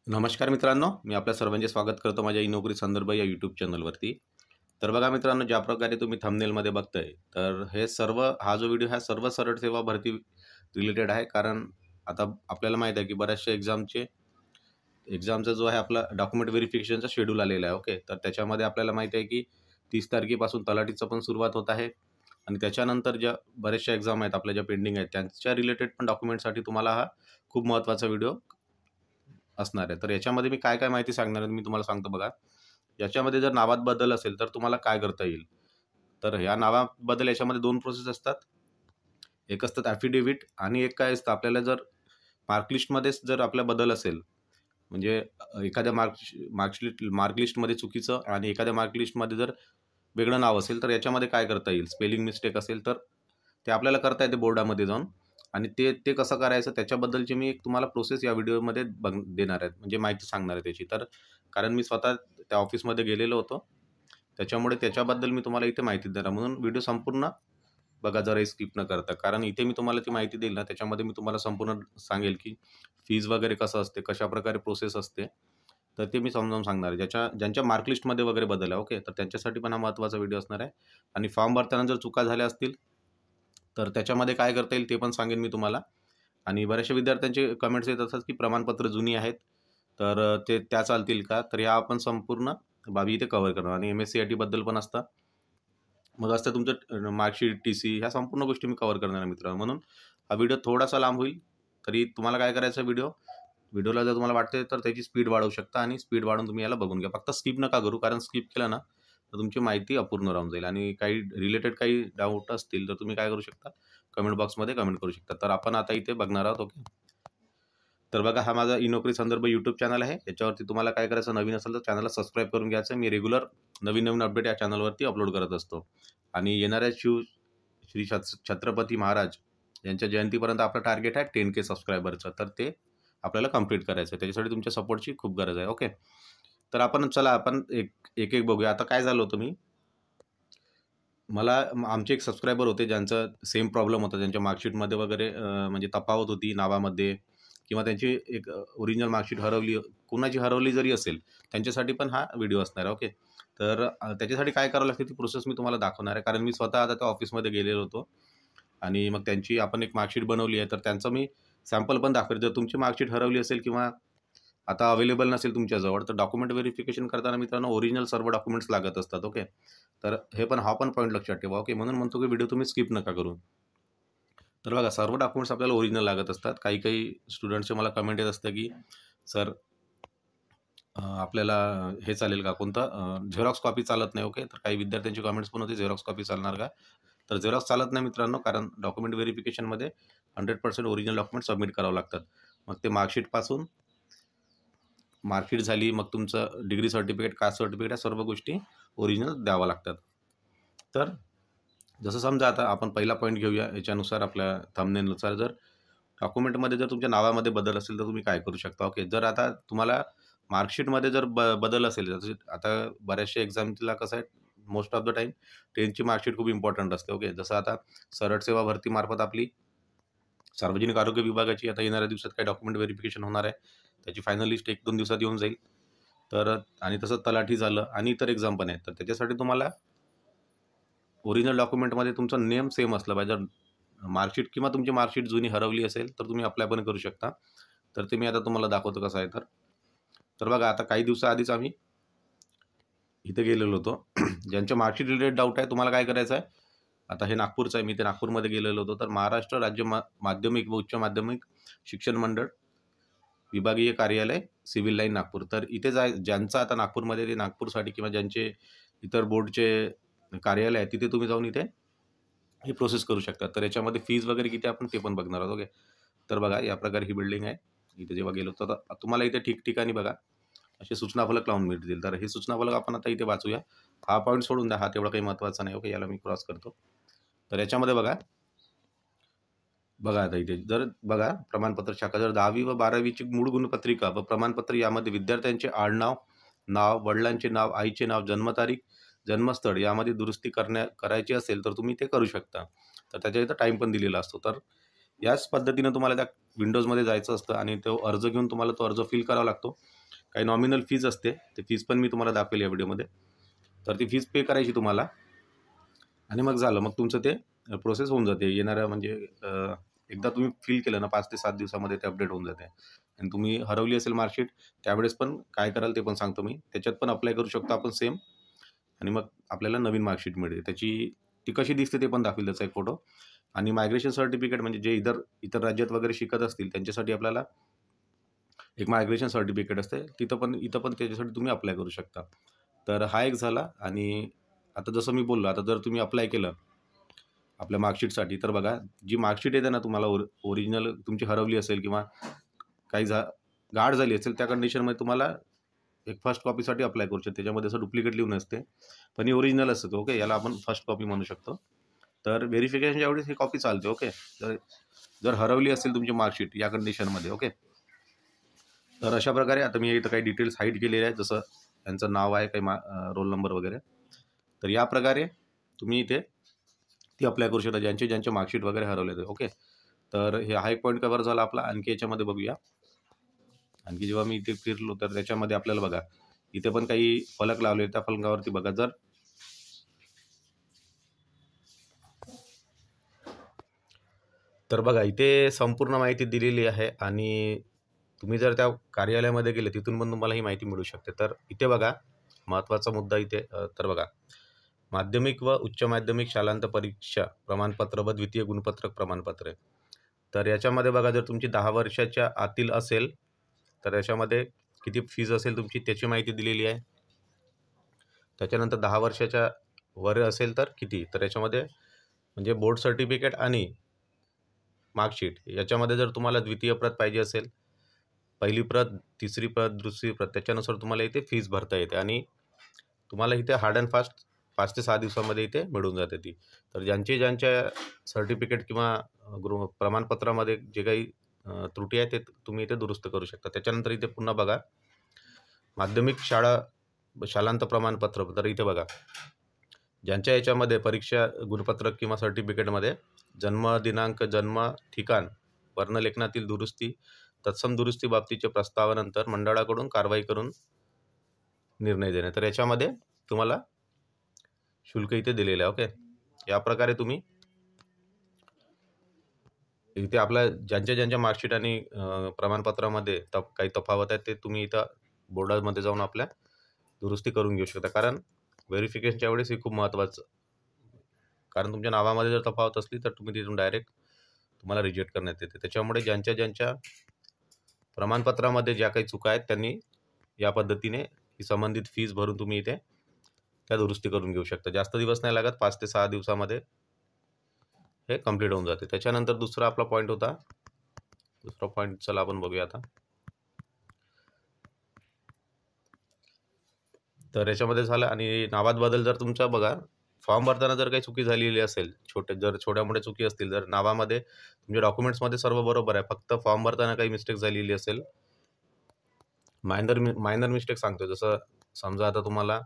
नमस्कार मित्रांनो, मी आपल्या सर्वांचे स्वागत करतो माझ्या ई-नोकरी संदर्भ या यूट्यूब चॅनलवरती. तर बघा मित्रांनो, ज्या प्रकारे तुम्ही थंबनेलमध्ये बघताय, तर हे सर्व हा जो व्हिडिओ सर्व सरळ सेवा भरती रिलेटेड आहे. कारण आता आपल्याला माहीत आहे की बऱ्याचशा एक्झामचा जो आहे आपला डॉक्युमेंट व्हेरिफिकेशनचा शेड्यूल आलेला आहे. ओके, तर त्याच्यामध्ये आपल्याला माहीत आहे की 30 तारखेपासून तलाठीचं पण सुरुवात होत आहे आणि त्याच्यानंतर ज्या बऱ्याचशा एक्झाम आहेत आपल्या ज्या पेंडिंग आहेत, त्यांच्या रिलेटेड पण डॉक्युमेंटसाठी तुम्हाला हा खूप महत्त्वाचा व्हिडिओ असणार आहे. तर याच्यामध्ये मी काय-काय माहिती सांगणार आहे मी तुम्हाला सांगतो बघा. याच्यामध्ये जर नावात बदल असेल तर तुम्हाला काय करता येईल? तर ह्या नावाबद्दल याच्यामध्ये 2 प्रोसेस असतात. एक असतात ॲफिडेव्हिट आणि एक काय असतं आपल्याला जर मार्कलिस्टमध्येच जर आपला बदल असेल, म्हणजे एखाद्या मार्कलिस्टमध्ये चुकीचं आणि एखाद्या मार्कलिस्टमध्ये जर वेगळं नाव असेल, तर याच्यामध्ये काय करता येईल? स्पेलिंग मिस्टेक असेल तर ते आपल्याला करता येते बोर्डामध्ये जाऊन आणि ते ते कसं करायचं त्याच्याबद्दलची मी एक तुम्हाला प्रोसेस या व्हिडिओमध्ये देणार आहे. म्हणजे माहिती सांगणार आहे त्याची. तर कारण मी स्वतः त्या ऑफिसमध्ये गेलेलो होतो. त्याच्यामुळे त्याच्याबद्दल मी तुम्हाला इथे माहिती देणार. म्हणून व्हिडिओ संपूर्ण बघा जराही स्किप न करता. कारण इथे मी तुम्हाला ती माहिती देईल ना, त्याच्यामध्ये मी तुम्हाला संपूर्ण सांगेल, की फीज वगैरे कसं असते, कशाप्रकारे प्रोसेस असते. तर ते मी समजावून सांगणार आहे. ज्यांच्या मार्क लिस्टमध्ये वगैरे बदल आहे, ओके. तर त्यांच्यासाठी पण हा महत्त्वाचा व्हिडिओ असणार आहे. आणि फॉर्म भरताना जर चुका झाल्या असतील, तर त्याच्यामध्ये काय करता येईल ते पण सांगेन मी तुम्हाला. आणि बऱ्याचशा विद्यार्थ्यांचे कमेंट्स येत असतात, की प्रमाणपत्र जुनी आहेत, तर त्या चालतील का? तर या आपण संपूर्ण बाबी इथे कव्हर करणार आणि एम-एस-सी-आय-टीबद्दल पण असतं. मग असतं तुमचं मार्कशीट, टी-सी ह्या संपूर्ण गोष्टी मी कव्हर करणार आहे मित्रांनो. म्हणून हा व्हिडिओ थोडासा लांब होईल. तरी तुम्हाला काय करायचं व्हिडिओला जर तुम्हाला वाटते तर त्याची स्पीड वाढवू शकता आणि स्पीड वाढवून तुम्ही याला बघून घ्या. फक्त स्किप नका करू, कारण स्किप केलं ना, तर तुमची माहिती अपूर्ण राहून जाईल आणि काही डाऊट असतील तर तुम्ही काय करू शकता, कमेंट बॉक्समध्ये कमेंट करू शकता. तर आपण आता इथे बघणार आहोत. ओके. तर बघा हा माझा ई-नोकरी संदर्भ यूट्यूब चॅनल आहे. याच्यावरती तुम्हाला काय करायचं, नवीन असेल तर चॅनलला सबस्क्राईब करून घ्यायचं. मी रेग्युलर नवीन-नवीन अपडेट या चॅनलवरती अपलोड करत असतो. आणि येणाऱ्या श्री छत्रपती महाराज यांच्या जयंतीपर्यंत आपलं टार्गेट आहे 10K सबस्क्रायबरचं. तर ते आपल्याला कंप्लीट करायचं आहे. त्याच्यासाठी तुमच्या सपोर्टची खूप गरज आहे. ओके. तर आपण एक बघूया. आता काय झालं होतं आमचे एक सबस्क्रायबर होते ज्यांचं सेम प्रॉब्लेम होता. त्यांच्या मार्कशीटमध्ये वगैरे म्हणजे तफावत होती नावामध्ये किंवा त्यांची एक ओरिजिनल मार्कशीट कुणाची हरवली जरी असेल, त्यांच्यासाठी पण हा व्हिडिओ असणार आहे. ओके. तर त्याच्यासाठी काय करावं लागते ती प्रोसेस मी तुम्हाला दाखवणार आहे. कारण मी स्वतः आता त्या ऑफिसमध्ये गेलेलो होतो आणि मग त्यांची आपण एक मार्कशीट बनवली आहे. तर त्यांचं मी सॅम्पल पण दाखवेल. जर तुमची मार्कशीट हरवली असेल किंवा आता अवेलेबल नसेल तुमच्याजवळ, तर डॉक्युमेंट व्हेरिफिकेशन करताना मित्रांनो ओरिजिनल सर्व डॉक्युमेंट्स लागत असतात. ओके. तर हा पण पॉईंट लक्षात ठेवा. ओके. म्हणून म्हणतो की व्हिडिओ तुम्ही स्किप नका करू. तर बघा सर्व डॉक्युमेंट्स आपल्याला ओरिजिनल लागत असतात. काही स्टुडंट्सचे मला कमेंट येत असतं की सर आपल्याला हे चालेल का कोणतं झेरॉक्स कॉपी चालत नाही. ओके. तर काही विद्यार्थ्यांची कमेंट्स पण होते झेरॉक्स कॉपी चालणार का? तर झेरॉक्स चालत नाही मित्रांनो, कारण डॉक्युमेंट व्हेरिफिकेशनमध्ये 100% ओरिजिनल डॉक्युमेंट सबमिट करावं लागतात. मग ते मार्कशीट झाली, मग तुमचं डिग्री सर्टिफिकेट, कास्ट सर्टिफिकेट या सर्व गोष्टी ओरिजिनल द्याव्या लागतात. तर जसं समजा आता आपण पहिला पॉईंट घेऊया याच्यानुसार आपल्या थंबनेलनुसार. जर डॉक्युमेंटमध्ये जर तुमच्या नावामध्ये बदल असेल तर तुम्ही काय करू शकता. ओके. जर आता तुम्हाला मार्कशीटमध्ये जर बदल असेल, जसं आता बऱ्याचशा एक्झामला कसं आहे, मोस्ट ऑफ द टाईम 10ची मार्कशीट खूप इम्पॉर्टंट असते. ओके. जसं आता सरळ सेवा भरतीमार्फत आपली सार्वजनिक आरोग्य विभागाची आता येणाऱ्या दिवसात काही डॉक्युमेंट व्हेरिफिकेशन होणार आहे. त्याची फायनल लिस्ट 1-2 दिवसात येऊन जाईल. तर आणि तसंच तलाठी झालं आणि इतर एक्झाम पण आहेत. तर त्याच्यासाठी तुम्हाला ओरिजिनल डॉक्युमेंटमध्ये तुमचं नेम सेम असलं पाहिजे. मार्कशीट किंवा तुमची मार्कशीट जुनी हरवली असेल तर तुम्ही अप्लाय पण करू शकता. तर ते मी आता तुम्हाला दाखवतो कसं आहे तर. तर बघा आता काही दिवसाआधीच आम्ही इथे गेलेलो होतो. ज्यांच्या मार्कशीट रिलेटेड डाऊट आहे तुम्हाला काय करायचं आहे, आता हे नागपूरचं आहे, मी ते नागपूरमध्ये गेलेलो होतो. तर महाराष्ट्र राज्य माध्यमिक व उच्च माध्यमिक शिक्षण मंडळ विभागीय कार्यालय सिव्हिल लाईन नागपूर. तर इथे ज्यांचं आता नागपूरमध्ये ते नागपूरसाठी किंवा ज्यांचे इतर बोर्डचे कार्यालय आहे तिथे तुम्ही जाऊन इथे ही प्रोसेस करू शकता. तर याच्यामध्ये फीज वगैरे किती आपण ते पण बघणार आहोत. ओके. तर बघा या प्रकारे ही बिल्डिंग आहे. इथे जेव्हा गेलो होतो तर तुम्हाला इथे ठिकठिकाणी बघा असे सूचनाफलक लावून मिळतील. तर हे सूचनाफलक आपण आता इथे वाचूया. हा पॉईंट सोडून द्या, हा तेवढा काही महत्त्वाचा नाही. ओके. याला मी क्रॉस करतो. तर याच्यामध्ये बघा आता इथे जर बघा प्रमाणपत्र शाखा जर 10वी व 12वीची मूळ गुणपत्रिका व प्रमाणपत्र यामध्ये विद्यार्थ्यांचे आडनाव, वडिलांचे नाव, आईचे नाव, जन्मतारीख, जन्मस्थळ यामध्ये दुरुस्ती करायची असेल तर तुम्ही ते करू शकता. तर त्याच्या इथं टाईम पण दिलेला असतो. तर याच पद्धतीनं तुम्हाला त्या विंडोजमध्ये जायचं असतं आणि तो अर्ज घेऊन तुम्हाला तो अर्ज फिल करावा लागतो. काही नॉमिनल फीज असते, ते फीज पण मी तुम्हाला दाखवेल या व्हिडिओमध्ये. तर ती फीज पे करायची तुम्हाला आणि मग झालं, मग तुमचं ते प्रोसेस होऊन जाते. येणाऱ्या म्हणजे एकदा तुम्ही फिल केलं ना 5 ते 7 दिवसामध्ये ते अपडेट होऊन जाते. आणि तुम्ही हरवली असेल मार्कशीट त्यावेळेस पण काय कराल ते पण सांगतो मी. त्याच्यात पण अप्लाय करू शकतो आपण सेम आणि मग आपल्याला नवीन मार्कशीट मिळते. ती कशी दिसते ते पण दाखवेल त्याचा एक फोटो. आणि मायग्रेशन सर्टिफिकेट म्हणजे जे इतर राज्यात वगैरे शिकत असतील त्यांच्यासाठी आपल्याला एक मायग्रेशन सर्टिफिकेट असते. इथं पण त्याच्यासाठी तुम्ही अप्लाय करू शकता. तर हा एक झाला. आणि आता जसं मी बोललो, आता जर तुम्ही अप्लाय केलं आपल्या मार्कशीटसाठी, तर बघा जी मार्कशीट येते ना तुम्हाला ओरिजिनल तुमची हरवली असेल किंवा काही गाड झाली असेल, त्या कंडिशनमध्ये तुम्हाला एक फर्स्ट कॉपीसाठी अप्लाय करू शकतो. त्याच्यामध्ये असं डुप्लिकेट लिहून असते, पण ही ओरिजिनल असते. ओके, याला आपण फर्स्ट कॉपी म्हणू शकतो. तर व्हेरिफिकेशनच्या वेळेस ही कॉपी चालते. ओके, जर हरवली असेल तुमची मार्कशीट या कंडिशनमध्ये. ओके, तर अशा प्रकारे आता मी इथं काही डिटेल्स हाईड केलेले आहेत, जसं त्यांचं नाव आहे, काही रोल नंबर वगैरे. तर या प्रकारे तुम्ही इथे ती अप्लाय करू शकता ज्यांचे मार्कशीट वगैरे हरवले ते. ओके, तर हा एक पॉईंट कव्हर झाला आपला. आणखी याच्यामध्ये बघूया. आणखी जेव्हा मी इथे फिरलो तर त्याच्यामध्ये आपल्याला बघा इथे पण काही फलक लावले. त्या फलकावरती बघा तर बघा इथे संपूर्ण माहिती दिलेली आहे आणि तुम्ही जर त्या कार्यालयामध्ये गेले तिथून पण तुम्हाला ही माहिती मिळू शकते. तर इथे बघा महत्त्वाचा मुद्दा इथे तर बघा माध्यमिक व उच्च माध्यमिक शालांत परीक्षा प्रमाणपत्र व द्वितीय गुणपत्रक प्रमाणपत्र. तर याच्यामध्ये बघा जर तुमची 10 वर्षाच्या आतील असेल तर याच्यामध्ये किती फीज असेल तुमची त्याची माहिती दिलेली आहे. त्याच्यानंतर 10 वर्षाच्या वर असेल तर किती, तर याच्यामध्ये म्हणजे बोर्ड सर्टिफिकेट आणि मार्कशीट याच्यामध्ये जर तुम्हाला द्वितीय प्रत पाहिजे असेल, पहिली प्रत, तिसरी प्रत, दुसरी प्रत, त्याच्यानुसार तुम्हाला इथे फीज भरता येते आणि तुम्हाला इथे हार्ड अँड फास्ट 5 ते 6 दिवसामध्ये इथे मिळून जाते ती. तर ज्यांच्या सर्टिफिकेट किंवा प्रमाणपत्रामध्ये जे काही त्रुटी आहे ते तुम्ही इथे दुरुस्त करू शकता. त्याच्यानंतर इथे पुन्हा बघा माध्यमिक शालांत प्रमाणपत्र. तर इथे बघा ज्यांच्या याच्यामध्ये परीक्षा गुणपत्रक किंवा सर्टिफिकेटमध्ये जन्म दिनांक, जन्म ठिकाण, वर्णलेखनातील दुरुस्ती, तत्सम दुरुस्ती बाबतीच्या प्रस्तावानंतर मंडळाकडून कारवाई करून निर्णय देणे. तर याच्यामध्ये तुम्हाला शुल्क इथे दिलेलं आहे. ओके, या प्रकारे तुम्ही इथे आपल्या ज्यांच्या मार्कशीट आणि प्रमाणपत्रामध्ये काही तफावत आहेत ते तुम्ही इथं बोर्डामध्ये जाऊन आपल्या दुरुस्ती करून घेऊ शकता. कारण व्हेरिफिकेशनच्या वेळेस हे खूप महत्त्वाचं, कारण तुमच्या नावामध्ये जर तफावत असली तर तुम्ही तिथून डायरेक्ट तुम्हाला रिजेक्ट करण्यात येते. त्याच्यामुळे ज्यांच्या प्रमाणपत्रामध्ये ज्या काही चुका आहेत त्यांनी या पद्धतीने ही संबंधित फीज भरून तुम्ही इथे त्या दुरुस्ती करून घेऊ शकता. जास्त दिवस नाही लागत, 5 ते 6 दिवसामध्ये हे कंप्लीट होऊन जाते. त्याच्यानंतर दुसरा आपला पॉईंट होता, दुसरा पॉईंट चला आपण बघूया आता. तर याच्यामध्ये झालं. आणि नावात बदल जर तुमचा बघा फॉर्म भरताना जर काही चुकी झालेली असेल, छोट्या मोठ्या चुकी असतील, जर नावामध्ये तुमच्या डॉक्युमेंट्समध्ये सर्व बरोबर आहे, फक्त फॉर्म भरताना काही मिस्टेक झालेली असेल, मायनर मिस्टेक सांगतो, जसं समजा आता तुम्हाला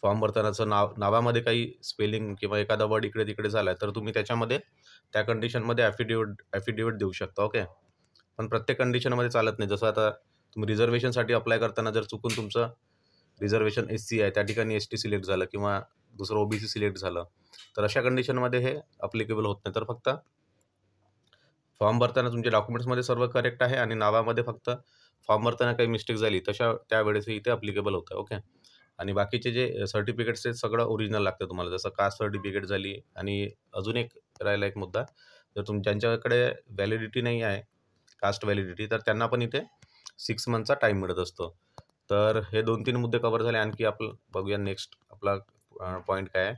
फॉर्म भरतानाचं नावामध्ये काही स्पेलिंग किंवा एखादा वर्ड इकडे तिकडे झाला आहे, तर तुम्ही त्याच्यामध्ये त्या कंडिशनमध्ये ॲफिडेविट देऊ शकता. ओके, पण प्रत्येक कंडिशनमध्ये चालत नाही. जसं आता तुम्ही रिझर्वेशनसाठी अप्लाय करताना जर चुकून तुमचं रिझर्वेशन SC आहे, त्या ठिकाणी ST सिलेक्ट झालं किंवा दुसरं OBC सिलेक्ट झालं, तर अशा कंडिशनमध्ये हे अप्लिकेबल होत नाही. तर फक्त फॉर्म भरताना तुमच्या डॉक्युमेंट्समध्ये सर्व करेक्ट आहे आणि नावामध्ये फक्त फॉर्म भरताना काही मिस्टेक झाली त्यावेळेस इथे अप्लिकेबल होतं. ओके, आणि बाकीचे जे सर्टिफिकेट्स आहेत सगळं ओरिजिनल लागतं तुम्हाला, जसं कास्ट सर्टिफिकेट झाली. आणि अजून एक राहिला एक मुद्दा, जर ज्यांच्याकडे व्हॅलिडिटी नाही आहे, कास्ट व्हॅलिडिटी, तर त्यांना पण इथे 6 मंथचा टाईम मिळत असतो. तर हे 2-3 मुद्दे कव्हर झाले. आणखी आपण बघूया नेक्स्ट आपला पॉईंट काय आहे.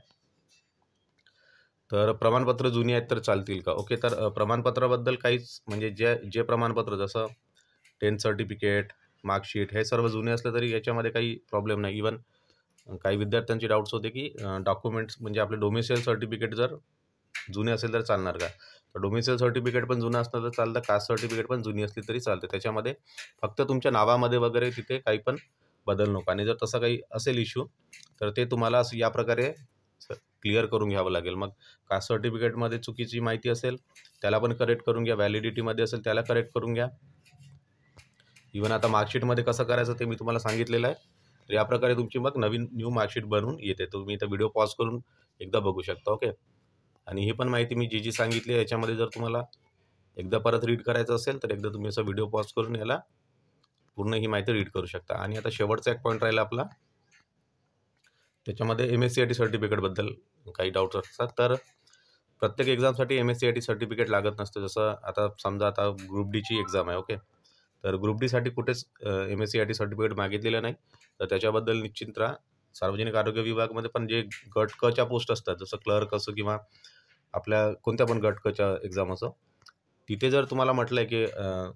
तर प्रमाणपत्र जुनी आहेत तर चालतील का? ओके, तर प्रमाणपत्राबद्दल काहीच म्हणजे जे प्रमाणपत्र जसं 10th सर्टिफिकेट, मार्कशीट हे सर्व जुने असले तरी याच्यामध्ये काही प्रॉब्लेम नाही. इवन काही विद्यार्थ्यांचे डाऊट्स होते की डॉक्युमेंट्स म्हणजे आपले डोमिसाईल सर्टिफिकेट जर जुने असेल तर चालणार का? तर डोमिसाईल सर्टिफिकेट पण जुनं असलं तर चालतं, कास्ट सर्टिफिकेट पण जुनी असली तरी चालते. त्याच्यामध्ये फक्त तुमच्या नावामध्ये वगैरे तिथे काही पण बदल नको. आणि जर तसा काही असेल इश्यू तर ते तुम्हाला असं या प्रकारे क्लिअर करून घ्यावं लागेल. मग कास्ट सर्टिफिकेटमध्ये चुकीची माहिती असेल त्याला पण करेक्ट करून घ्या, व्हॅलिडिटीमध्ये असेल त्याला करेक्ट करून घ्या. इवन आता मार्कशीटमध्ये कसं करायचं ते मी तुम्हाला सांगितलेलं आहे. तर या प्रकारे तुमची मग नवीन न्यू मार्कशीट बनवून येते. तुम्ही इथं व्हिडिओ पॉज करून एकदा बघू शकता. ओके. आणि ही पण माहिती मी जी सांगितली आहे याच्यामध्ये जर तुम्हाला एकदा परत रीड करायचं असेल तर एकदा तुम्ही असा व्हिडिओ पॉज करून याला पूर्ण ही माहिती रीड करू शकता. आणि आता शेवटचा एक पॉईंट राहिला आपला, त्याच्यामध्ये MSc सर्टिफिकेटबद्दल काही डाऊट्स असतात. तर प्रत्येक एक्झामसाठी MSc सर्टिफिकेट लागत नसतं. जसं आता समजा आता ग्रुप डीची एक्झाम आहे. ओके. तर ग्रुप डीसाठी कुठेच MSc सर्टिफिकेट मागितलेलं नाही. तर त्याच्याबद्दल निश्चिंत राहा. सार्वजनिक आरोग्य विभागामध्ये पण जे गट कच्या पोस्ट असतात, जसं क्लर्क असो किंवा आपल्या कोणत्या पण गट कच्या एक्झाम असो, तिथे जर तुम्हाला म्हटलं आहे की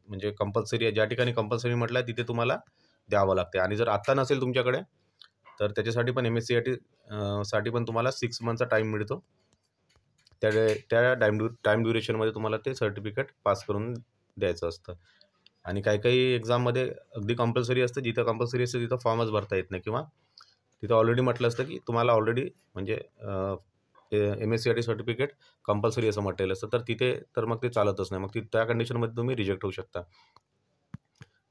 म्हणजे कंपल्सरी आहे, ज्या ठिकाणी कंपल्सरी म्हटलं आहे तिथे तुम्हाला द्यावं लागते. आणि जर आत्ता नसेल तुमच्याकडे तर त्याच्यासाठी पण MSc साठी पण तुम्हाला 6 मंथचा टाईम मिळतो. त्या टाईम ड्युरेशनमध्ये तुम्हाला ते सर्टिफिकेट पास करून द्यायचं असतं. आणि काही एक्झाममध्ये अगदी कंपल्सरी असतं. जिथं कंपल्सरी असतं तिथं फॉर्मच भरता येत नाही किंवा तिथं ऑलरेडी म्हटलं असतं की तुम्हाला ऑलरेडी म्हणजे MSc सर्टिफिकेट कंपल्सरी असं म्हटलेलं असतं. तर तिथे तर मग ते चालतच नाही. मग त्या कंडिशनमध्ये तुम्ही रिजेक्ट होऊ शकता.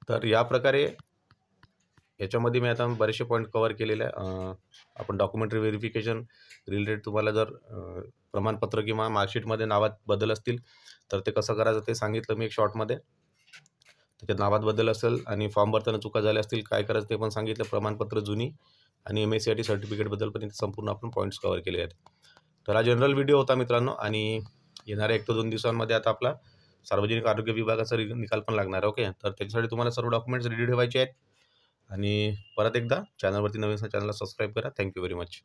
तर या प्रकारे याच्यामध्ये मी आता बरेचसे पॉईंट कव्हर केलेले आहे. आपण डॉक्युमेंटरी व्हेरिफिकेशन रिलेटेड तुम्हाला जर प्रमाणपत्र किंवा मार्कशीटमध्ये नावात बदल असतील तर ते कसं करायचं ते सांगितलं मी एक शॉर्टमध्ये. त्याच्यात नावात बदल असेल आणि फॉर्म भरताना चुका झाल्या असतील काय करायचं ते पण सांगितलं. प्रमाणपत्र जुनी आणि MSc सर्टिफिकेटबद्दल पण संपूर्ण आपण पॉईंट्स कव्हर केले आहेत. तर हा जनरल व्हिडिओ होता मित्रांनो. आणि येणाऱ्या 1 ते 2 दिवसांमध्ये आता आपला सार्वजनिक आरोग्य विभागाचा निकाल पण लागणार आहे. ओके. तर त्याच्यासाठी तुम्हाला सर्व डॉक्युमेंट्स रेडी ठेवायचे आहेत. आणि परत एकदा चॅनलवरती नवीन चॅनलला सबस्क्राईब करा. Thank you very much.